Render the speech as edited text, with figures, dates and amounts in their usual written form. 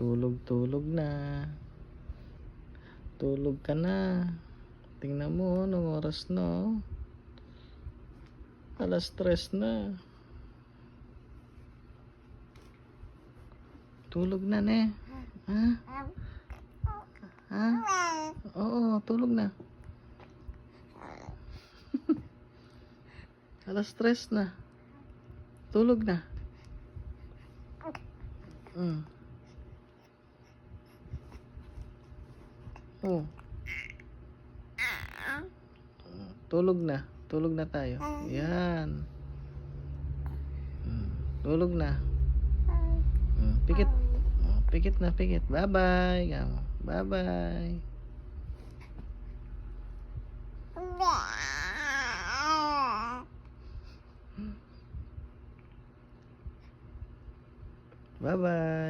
Tulog na. Tulog ka na. Tingnan mo, anong oras na, oh. 3:00 na. Tulog na, ne. Ha? Ha? Oo, tulog na. 3:00 na. Tulog na. Oh. Tulog na. Tulog na tayo. Yan. Tulog na. Pikit. Pikit na, pikit. Bye-bye. Bye-bye. Bye-bye.